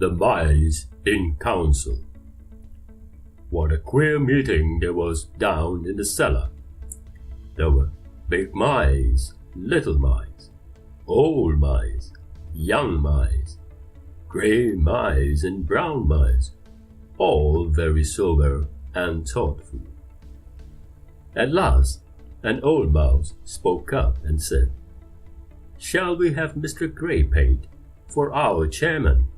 The mice in council. What a queer meeting there was down in the cellar. There were big mice, little mice, old mice, young mice, grey mice and brown mice, all very sober and thoughtful. At last, an old mouse spoke up and said, "Shall we have Mr. Greypate for our chairman?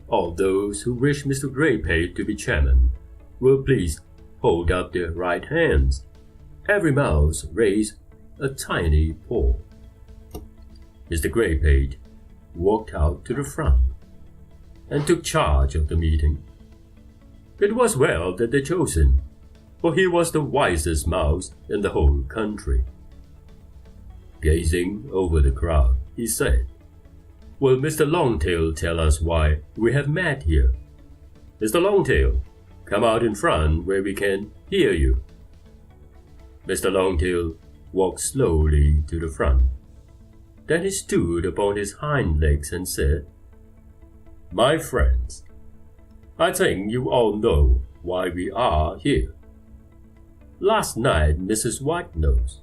All those who wish Mr. Greypate to be chairman will please hold up their right hands." Every mouse raised a tiny paw. Mr. Greypate walked out to the front and took charge of the meeting. It was well that they chose him, for he was the wisest mouse in the whole country. Gazing over the crowd, he said, "Will Mr. Longtail tell us why we have met here? Mr. Longtail, come out in front where we can hear you." Mr. Longtail walked slowly to the front. Then he stood upon his hind legs and said, "My friends, I think you all know why we are here. Last night Mrs. Whitenose,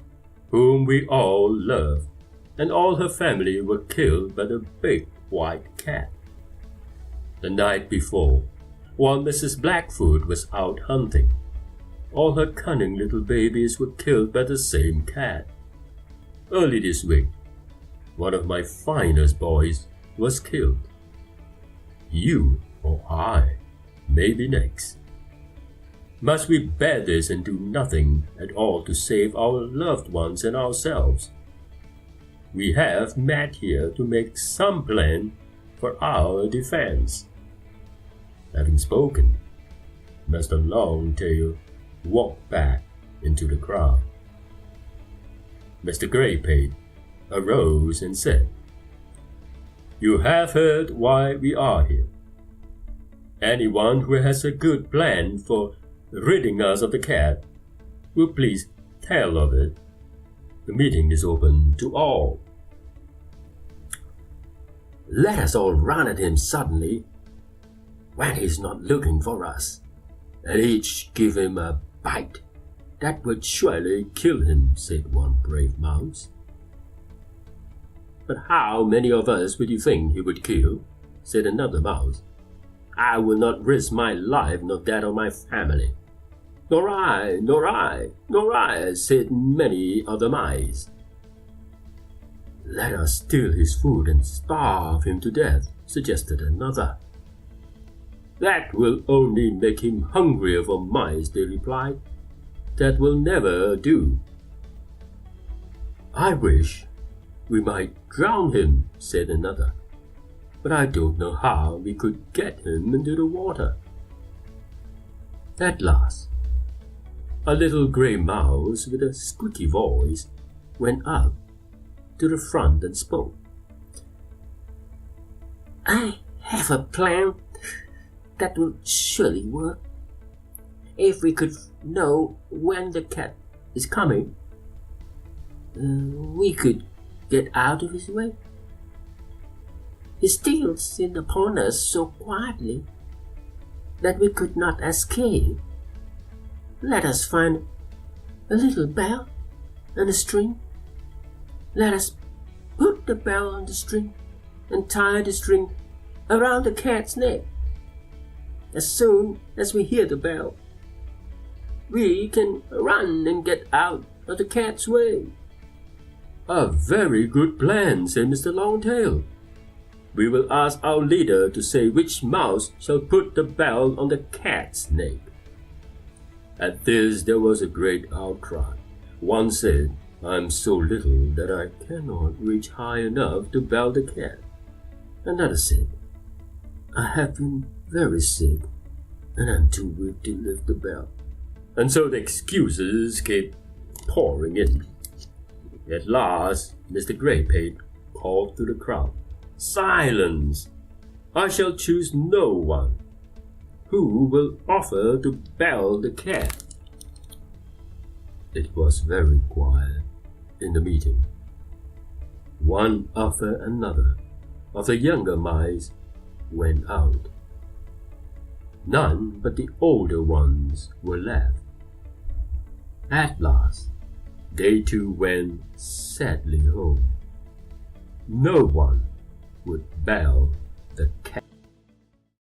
whom we all love, and all her family were killed by the big white cat. The night before, while Mrs. Blackfoot was out hunting, all her cunning little babies were killed by the same cat. Early this week, one of my finest boys was killed. You or I may be next. Must we bear this and do nothing at all to save our loved ones and ourselves? We have met here to make some plan for our defense." Having spoken, Mr. Longtail walked back into the crowd. Mr. Greypate arose and said, "You have heard why we are here. Anyone who has a good plan for ridding us of the cat will please tell of it. The meeting is open to all." "Let us all run at him suddenly when he is not looking for us, and each give him a bite. That would surely kill him," said one brave mouse. "But how many of us would you think he would kill?" said another mouse. "I will not risk my life nor that of my family." "Nor I, nor I, nor I," said many other mice. "Let us steal his food and starve him to death," suggested another. "That will only make him hungrier for mice," they replied. "That will never do." "I wish we might drown him," said another. "But I don't know how we could get him into the water." At last, a little grey mouse with a squeaky voice went up to the front and spoke. "I have a plan that will surely work. If we could know when the cat is coming, we could get out of his way. He steals in upon us so quietly that we could not escape. Let us find a little bell and a string. Let us put the bell on the string and tie the string around the cat's neck. As soon as we hear the bell, we can run and get out of the cat's way." "A very good plan," said Mr. Longtail. "We will ask our leader to say which mouse shall put the bell on the cat's neck." At this there was a great outcry. One said, "I am so little that I cannot reach high enough to bell the cat." Another said, "I have been very sick, and I'm too weak to lift the bell." And so the excuses kept pouring in. At last, Mr. Greypate called to the crowd, "Silence! I shall choose no one. Who will offer to bell the cat?" It was very quiet in the meeting. One after another of the younger mice went out. None but the older ones were left. At last, they too went sadly home. No one would bail the cat.